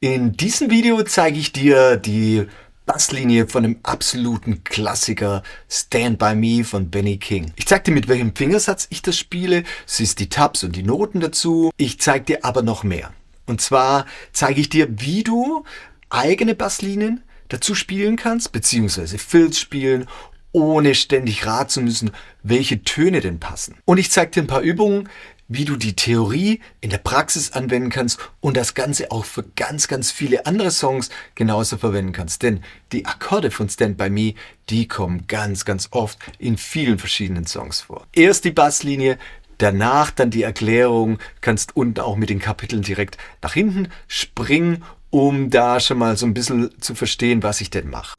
In diesem Video zeige ich dir die Basslinie von dem absoluten Klassiker Stand By Me von Benny King. Ich zeige dir, mit welchem Fingersatz ich das spiele, siehst die Tabs und die Noten dazu. Ich zeige dir aber noch mehr. Und zwar zeige ich dir, wie du eigene Basslinien dazu spielen kannst, beziehungsweise Fills spielen, ohne ständig raten zu müssen, welche Töne denn passen. Und ich zeige dir ein paar Übungen, wie du die Theorie in der Praxis anwenden kannst und das Ganze auch für ganz, ganz viele andere Songs genauso verwenden kannst. Denn die Akkorde von Stand By Me, die kommen ganz, ganz oft in vielen verschiedenen Songs vor. Erst die Basslinie, danach dann die Erklärung, kannst unten auch mit den Kapiteln direkt nach hinten springen, um da schon mal so ein bisschen zu verstehen, was ich denn mache.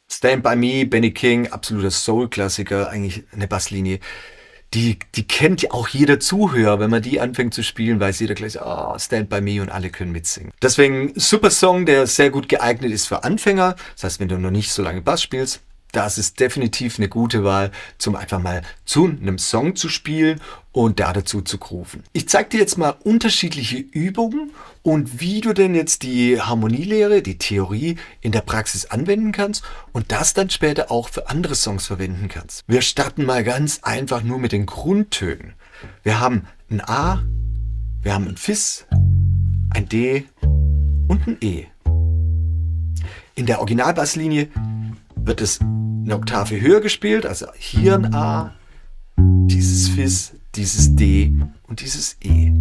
Stand By Me, Benny King, absoluter Soul-Klassiker, eigentlich eine Basslinie. Die kennt ja auch jeder Zuhörer. Wenn man die anfängt zu spielen, weiß jeder gleich, Stand By Me, und alle können mitsingen. Deswegen super Song, der sehr gut geeignet ist für Anfänger. Das heißt, wenn du noch nicht so lange Bass spielst, das ist definitiv eine gute Wahl, zum einfach mal zu einem Song zu spielen und da dazu zu grooven. Ich zeige dir jetzt mal unterschiedliche Übungen und wie du denn jetzt die Harmonielehre, die Theorie in der Praxis anwenden kannst und das dann später auch für andere Songs verwenden kannst. Wir starten mal ganz einfach nur mit den Grundtönen. Wir haben ein A, wir haben ein Fis, ein D und ein E. In der Originalbasslinie wird es eine Oktave höher gespielt, also hier ein A, dieses Fis, dieses D und dieses E.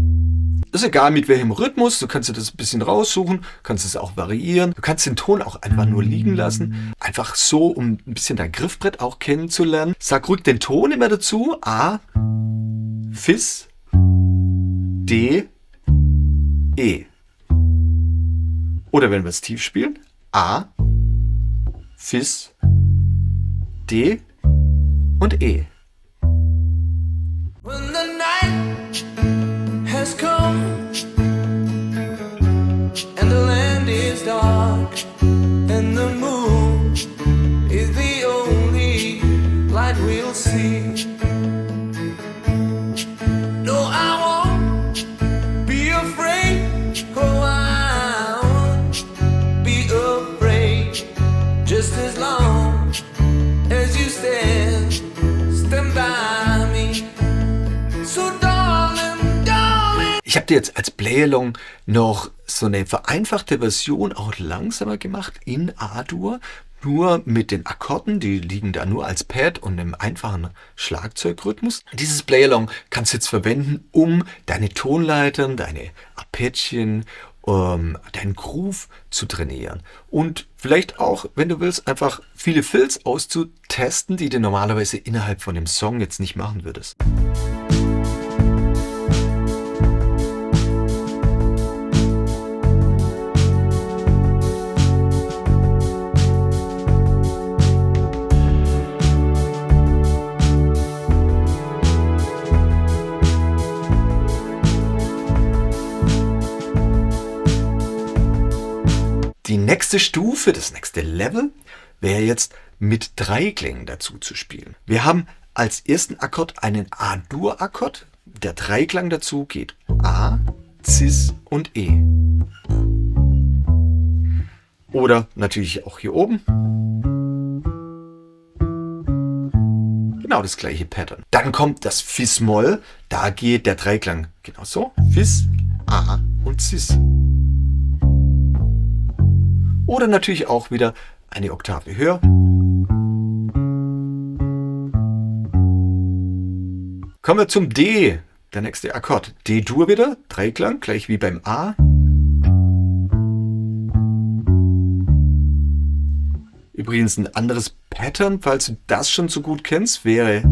Das ist egal mit welchem Rhythmus, du kannst dir das ein bisschen raussuchen, kannst es auch variieren. Du kannst den Ton auch einfach nur liegen lassen, einfach so, um ein bisschen dein Griffbrett auch kennenzulernen. Sag ruhig den Ton immer dazu, A, Fis, D, E. Oder wenn wir es tief spielen, A, Fis, D und E. When the night has come and the land is dark and the moon is the only light we'll see. No, I won't be afraid. Oh, I won't be afraid. Just as long as you stand by me. So darling, darling. Ich habe dir jetzt als Playalong noch so eine vereinfachte Version auch langsamer gemacht in A-Dur. Nur mit den Akkorden, die liegen da nur als Pad und einem einfachen Schlagzeugrhythmus. Dieses Playalong kannst du jetzt verwenden, um deine Tonleitern, deine Arpeggien, deinen Groove zu trainieren. Und vielleicht auch, wenn du willst, einfach viele Fills auszutesten, die du normalerweise innerhalb von dem Song jetzt nicht machen würdest. Die nächste Stufe, das nächste Level, wäre jetzt mit Dreiklängen dazu zu spielen. Wir haben als ersten Akkord einen A-Dur-Akkord. Der Dreiklang dazu geht A, Cis und E. Oder natürlich auch hier oben. Genau das gleiche Pattern. Dann kommt das Fis-Moll. Da geht der Dreiklang genau so. Fis, A und Cis. Oder natürlich auch wieder eine Oktave höher. Kommen wir zum D, der nächste Akkord. D-Dur wieder, Dreiklang, gleich wie beim A. Übrigens ein anderes Pattern, falls du das schon so gut kennst, sind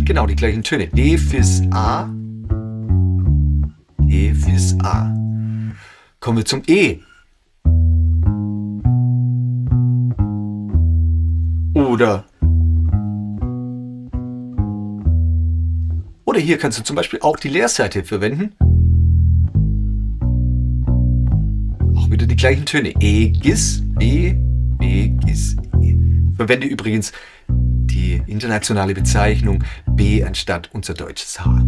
genau die gleichen Töne. D, Fis, A, D, Fis, A. Kommen wir zum E. Oder hier kannst du zum Beispiel auch die Leerseite verwenden. Auch wieder die gleichen Töne. E, Gis, E, B, Gis, E. Verwende übrigens die internationale Bezeichnung B anstatt unser deutsches H.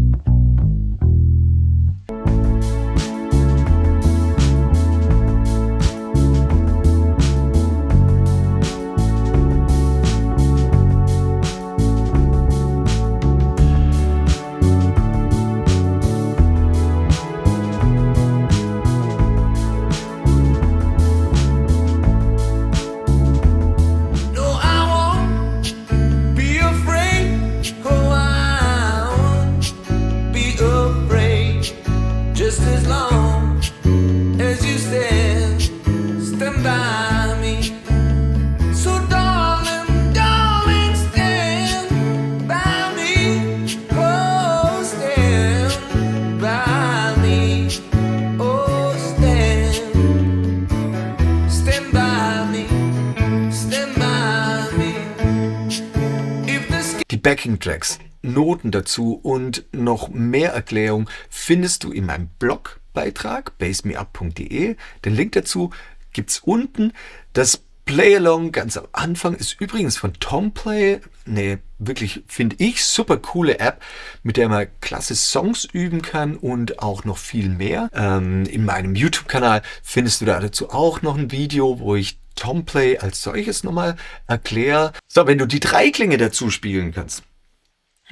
Backing-Tracks, Noten dazu und noch mehr Erklärung findest du in meinem Blogbeitrag bassmeup.de. Den Link dazu gibt es unten. Das Playalong ganz am Anfang ist übrigens von Tomplay, eine wirklich, finde ich, super coole App, mit der man klasse Songs üben kann und auch noch viel mehr. In meinem YouTube-Kanal findest du da dazu auch noch ein Video, wo ich Tomplay als solches nochmal erkläre. So, wenn du die Dreiklänge dazu spielen kannst,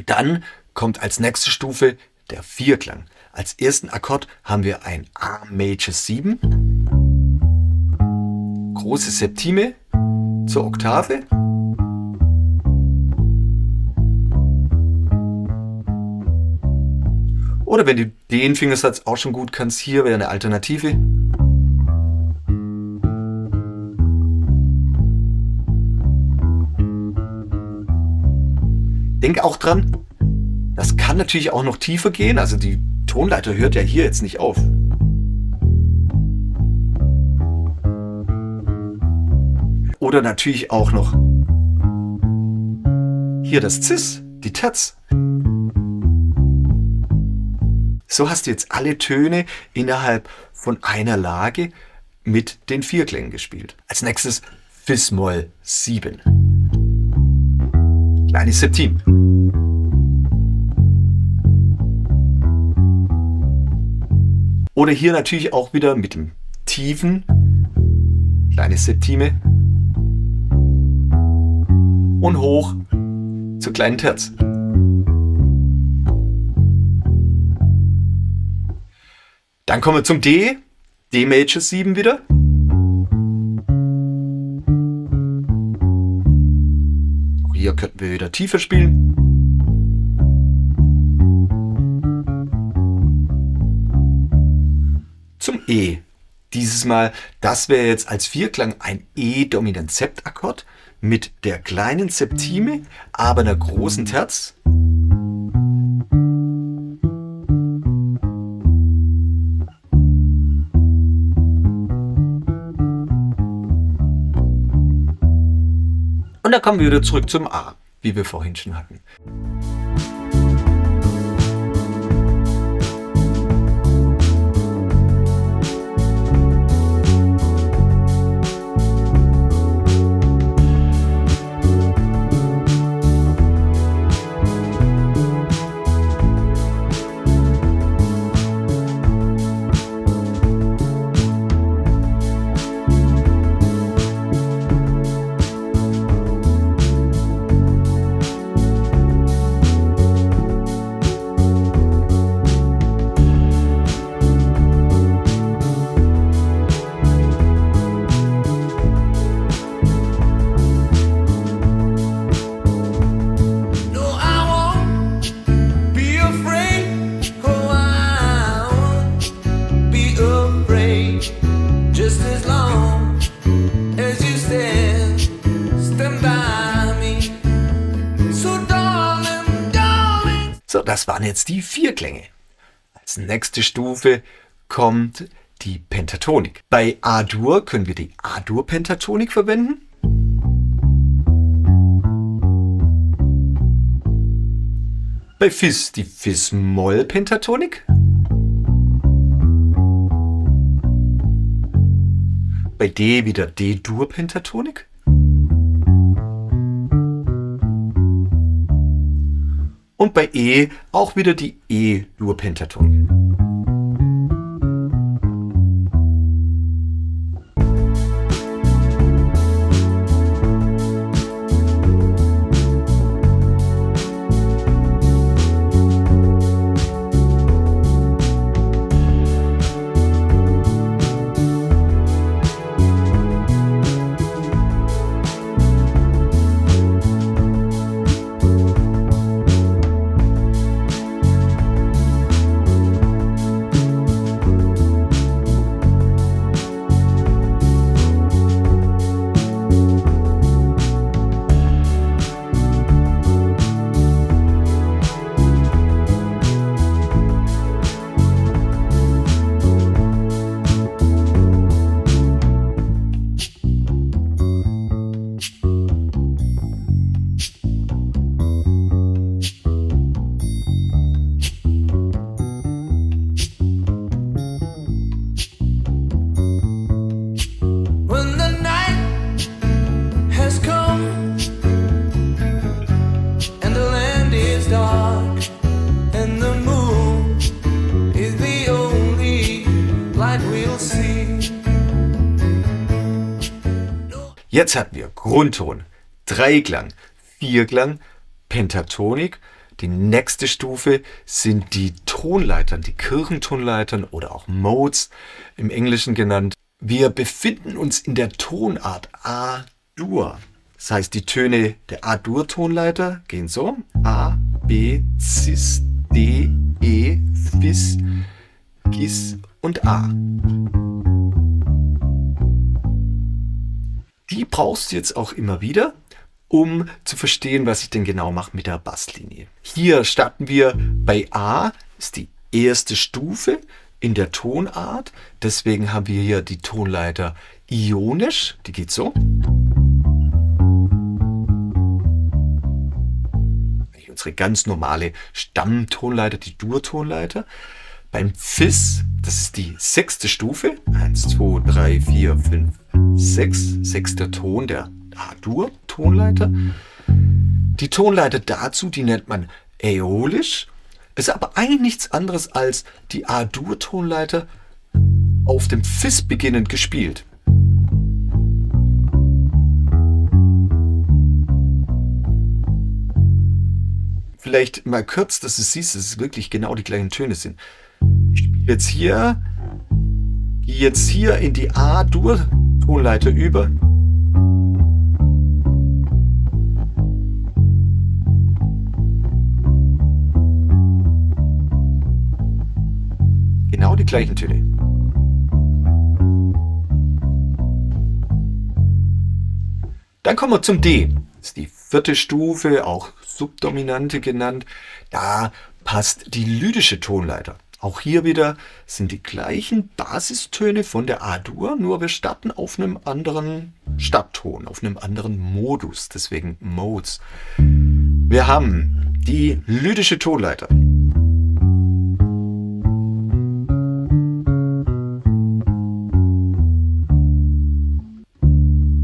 dann kommt als nächste Stufe der Vierklang. Als ersten Akkord haben wir ein A Major 7, große Septime zur Oktave. Oder wenn du den Fingersatz auch schon gut kannst, hier wäre eine Alternative. Denk auch dran, das kann natürlich auch noch tiefer gehen. Also die Tonleiter hört ja hier jetzt nicht auf. Oder natürlich auch noch hier das Cis, die Terz. So hast du jetzt alle Töne innerhalb von einer Lage mit den Vierklängen gespielt. Als nächstes Fis-Moll 7. Kleines Septim. Oder hier natürlich auch wieder mit dem tiefen, kleines Septime und hoch zur kleinen Terz. Dann kommen wir zum D, D Major 7 wieder. Auch hier könnten wir wieder tiefer spielen. Zum E. Dieses Mal, das wäre jetzt als Vierklang ein E-Dominant-Septakkord mit der kleinen Septime, aber einer großen Terz. Und dann kommen wir wieder zurück zum A, wie wir vorhin schon hatten. So, das waren jetzt die Vierklänge. Als nächste Stufe kommt die Pentatonik. Bei A-Dur können wir die A-Dur-Pentatonik verwenden. Bei Fis die Fis-Moll-Pentatonik. Bei D wieder D-Dur-Pentatonik. Und bei E auch wieder die E-Dur-Pentatonik. Jetzt hatten wir Grundton, Dreiklang, Vierklang, Pentatonik. Die nächste Stufe sind die Tonleitern, die Kirchentonleitern oder auch Modes im Englischen genannt. Wir befinden uns in der Tonart A-Dur. Das heißt, die Töne der A-Dur-Tonleiter gehen so: A, B, Cis, D, E, Fis, Gis und A. Die brauchst du jetzt auch immer wieder, um zu verstehen, was ich denn genau mache mit der Basslinie. Hier starten wir bei A, ist die erste Stufe in der Tonart. Deswegen haben wir hier die Tonleiter ionisch, die geht so. unsere ganz normale Stammtonleiter, die Dur-Tonleiter. Beim Fis, das ist die 6. Stufe, 1, 2, 3, 4, 5, 6, 6. Ton der A-Dur-Tonleiter. Die Tonleiter dazu, die nennt man äolisch, ist aber eigentlich nichts anderes als die A-Dur-Tonleiter auf dem Fis beginnend gespielt. Vielleicht mal kurz, dass du siehst, dass es wirklich genau die gleichen Töne sind. Ich spiele gehe jetzt hier in die A-Dur-Tonleiter über. Genau die gleichen Töne. Dann kommen wir zum D. Das ist die 4. Stufe, auch Subdominante genannt. Da passt die lydische Tonleiter. Auch hier wieder sind die gleichen Basistöne von der A-Dur, nur wir starten auf einem anderen Startton, auf einem anderen Modus, deswegen Modes. Wir haben die lydische Tonleiter.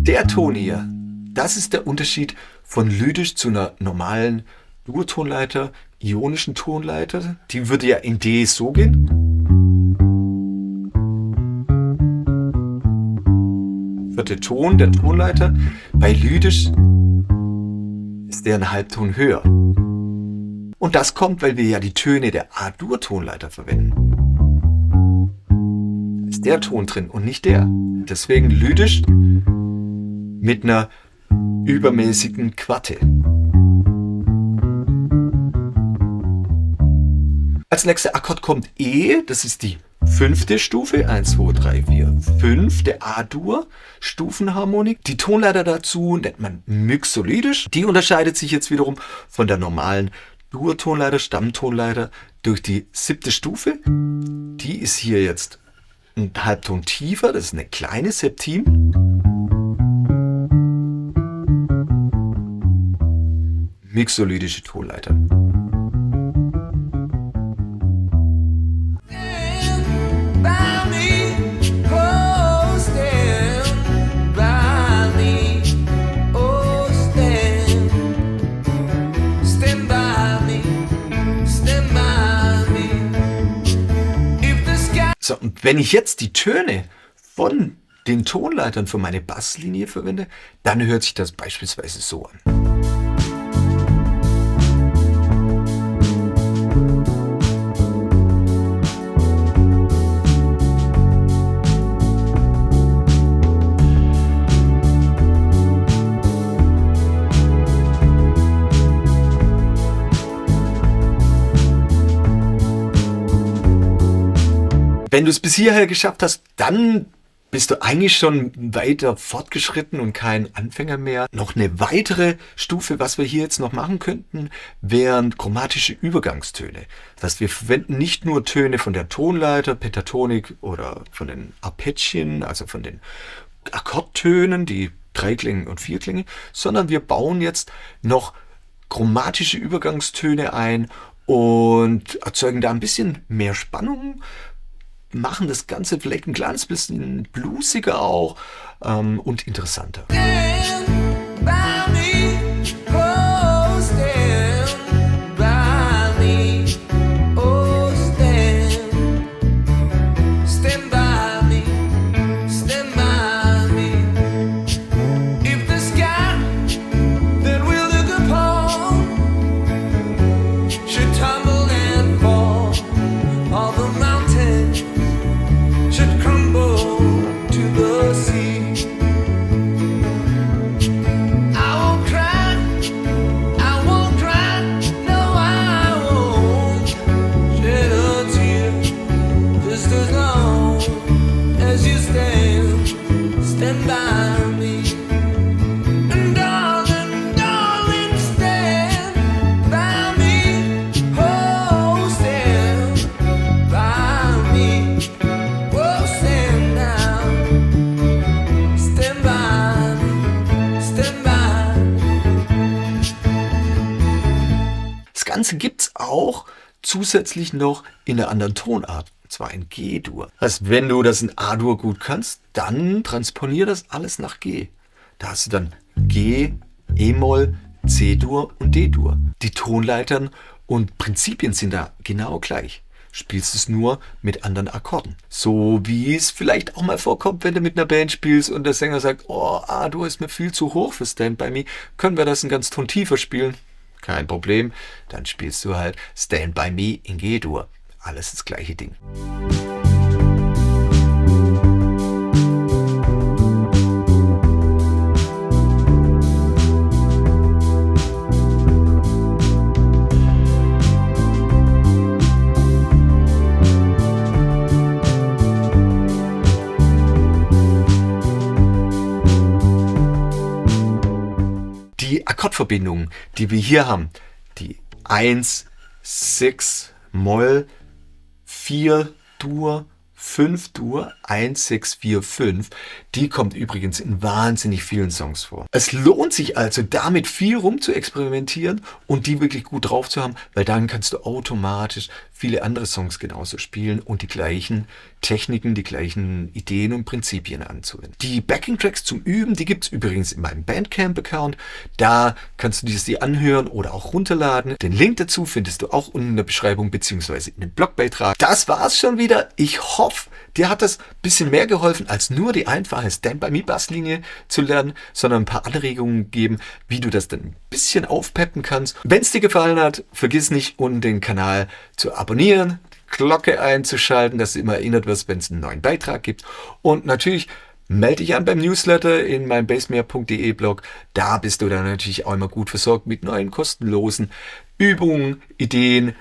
Der Ton hier, das ist der Unterschied von lydisch zu einer normalen Dur-Tonleiter, ionischen Tonleiter. Die würde ja in D so gehen. Vierte Ton der Tonleiter. Bei lydisch ist der einen Halbton höher. Und das kommt, weil wir ja die Töne der A-Dur-Tonleiter verwenden. Da ist der Ton drin und nicht der. Deswegen lydisch mit einer übermäßigen Quarte. Als nächster Akkord kommt E, das ist die 5. Stufe, 1, 2, 3, 4, 5 der A-Dur Stufenharmonik. Die Tonleiter dazu nennt man mixolydisch. Die unterscheidet sich jetzt wiederum von der normalen Dur-Tonleiter, Stammtonleiter durch die 7. Stufe. Die ist hier jetzt ein Halbton tiefer, das ist eine kleine Septim. Mixolydische Tonleiter. So, und wenn ich jetzt die Töne von den Tonleitern für meine Basslinie verwende, dann hört sich das beispielsweise so an. Wenn du es bis hierher geschafft hast, dann bist du eigentlich schon weiter fortgeschritten und kein Anfänger mehr. Noch eine weitere Stufe, was wir hier jetzt noch machen könnten, wären chromatische Übergangstöne. Das heißt, wir verwenden nicht nur Töne von der Tonleiter, Pentatonik oder von den Arpeggien, also von den Akkordtönen, die Dreiklänge und Vierklänge, sondern wir bauen jetzt noch chromatische Übergangstöne ein und erzeugen da ein bisschen mehr Spannung, machen das Ganze vielleicht ein kleines bisschen bluesiger auch und interessanter. zusätzlich noch in einer anderen Tonart, und zwar in G-Dur. Also wenn du das in A-Dur gut kannst, dann transponier das alles nach G. Da hast du dann G, E-Moll, C-Dur und D-Dur. Die Tonleitern und Prinzipien sind da genau gleich. Spielst es nur mit anderen Akkorden. So wie es vielleicht auch mal vorkommt, wenn du mit einer Band spielst und der Sänger sagt, oh, A-Dur ist mir viel zu hoch für Stand By Me. Können wir das einen ganz Ton tiefer spielen? Kein Problem. Dann spielst du halt Stand By Me in G-Dur. Alles das gleiche Ding. Die Akkordverbindungen, die wir hier haben, die 1, 6, Moll, 4, Dur, 5 Dur, 1, 6, 4, 5, die kommt übrigens in wahnsinnig vielen Songs vor. Es lohnt sich also, damit viel rum zu experimentieren und die wirklich gut drauf zu haben, weil dann kannst du automatisch viele andere Songs genauso spielen und die gleichen Techniken, die gleichen Ideen und Prinzipien anzuwenden. Die Backing-Tracks zum Üben, die gibt es übrigens in meinem Bandcamp-Account. Da kannst du dir anhören oder auch runterladen. Den Link dazu findest du auch unten in der Beschreibung bzw. in dem Blogbeitrag. Das war's schon wieder. Ich hoffe, dir hat das ein bisschen mehr geholfen, als nur die einfache Stand-By-Me-Basslinie zu lernen, sondern ein paar Anregungen geben, wie du das dann ein bisschen aufpeppen kannst. Wenn es dir gefallen hat, vergiss nicht, unten den Kanal zu abonnieren, Glocke einzuschalten, dass du immer erinnert wirst, wenn es einen neuen Beitrag gibt. Und natürlich melde dich an beim Newsletter in meinem bassmeer.de Blog. Da bist du dann natürlich auch immer gut versorgt mit neuen kostenlosen Übungen, Ideen,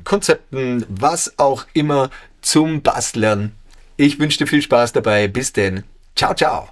Konzepten, was auch immer zum Basslernen. Ich wünsche dir viel Spaß dabei. Bis denn. Ciao, ciao.